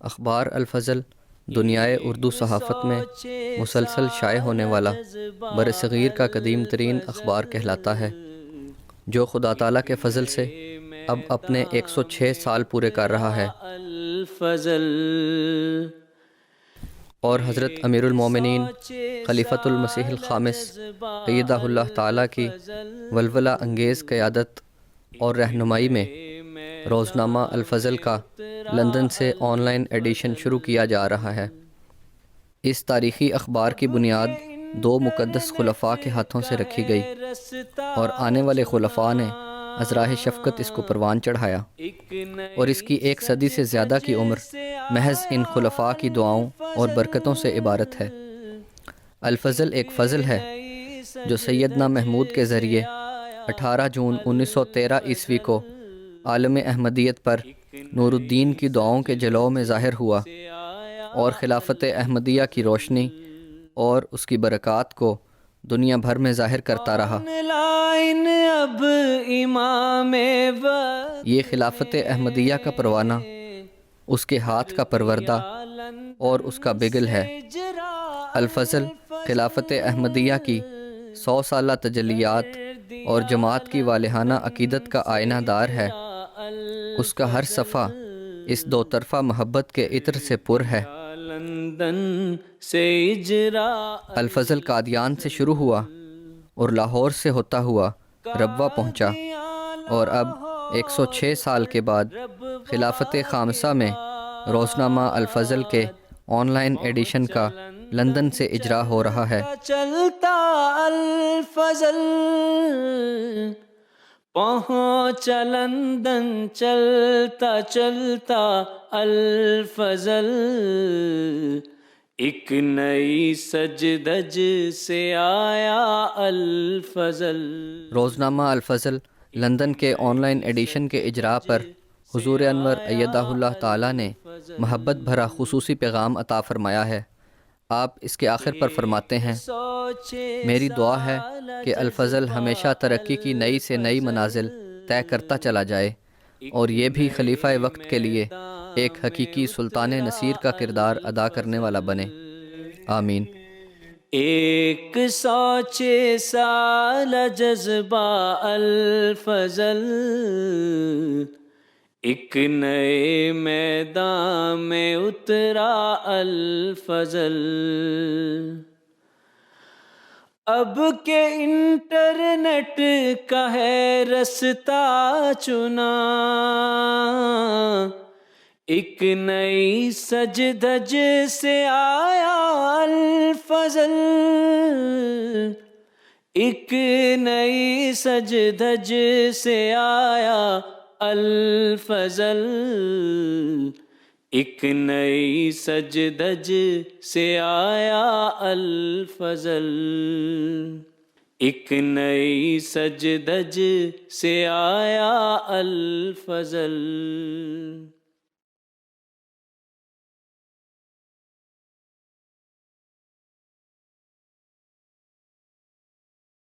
اخبار الفضل دنیائے اردو صحافت میں مسلسل شائع ہونے والا برصغیر کا قدیم ترین اخبار کہلاتا ہے، جو خدا تعالیٰ کے فضل سے اب اپنے 106 سال پورے کر رہا ہے، اور حضرت امیر المومنین خلیفۃ المسیح الخامس ایدہ اللہ تعالیٰ کی ولولہ انگیز قیادت اور رہنمائی میں روزنامہ الفضل کا لندن سے آن لائن ایڈیشن شروع کیا جا رہا ہے۔ اس تاریخی اخبار کی بنیاد 2 مقدس خلفاء کے ہاتھوں سے رکھی گئی، اور آنے والے خلفاء نے ازراہ شفقت اس کو پروان چڑھایا، اور اس کی 1 صدی سے زیادہ کی عمر محض ان خلفاء کی دعاؤں اور برکتوں سے عبارت ہے۔ الفضل ایک فضل ہے جو سیدنا محمود کے ذریعے 18 جون 1913 عیسوی کو عالم احمدیت پر نور الدین کی دعاؤں کے جلوہ میں ظاہر ہوا، اور خلافت احمدیہ کی روشنی اور اس کی برکات کو دنیا بھر میں ظاہر کرتا رہا۔ یہ خلافت احمدیہ کا پروانہ، اس کے ہاتھ کا پروردہ اور اس کا بگل ہے۔ الفضل خلافت احمدیہ کی 100 سالہ تجلیات اور جماعت کی والہانہ عقیدت کا آئینہ دار ہے۔ اس کا ہر صفحہ اس 2 طرفہ محبت کے عطر سے پر ہے۔ الفضل قادیان سے شروع ہوا اور لاہور سے ہوتا ہوا ربوہ پہنچا، اور اب 106 سال کے بعد خلافت خامسہ میں روزنامہ الفضل کے آن لائن ایڈیشن کا لندن سے اجرا ہو رہا ہے۔ چلتا الفضل پہنچا لندن، چلتا چلتا الفضل ایک نئی سجدج سے آیا الفضل۔ روزنامہ الفضل لندن کے آن لائن ایڈیشن کے اجراء پر حضور انور ایدہ اللہ تعالیٰ نے محبت بھرا خصوصی پیغام عطا فرمایا ہے۔ آپ اس کے آخر پر فرماتے ہیں، میری دعا ہے کہ الفضل ہمیشہ ترقی کی نئی سے نئی منازل طے کرتا چلا جائے، اور یہ بھی خلیفہ وقت کے لیے ایک حقیقی سلطان نصیر کا کردار ادا کرنے والا بنے۔ آمین۔ 106 سال جذبہ الفضل ایک نئے میدان میں اترا الفضل۔ اب کہ انٹرنیٹ کا ہے رستہ چنا، ایک نئی سجدج سے آیا الفضل، ایک نئی سجدج سے آیا الفضل، ایک نئی سجدج سے آیا الفضل، ایک نئی سجدج سے آیا الفضل۔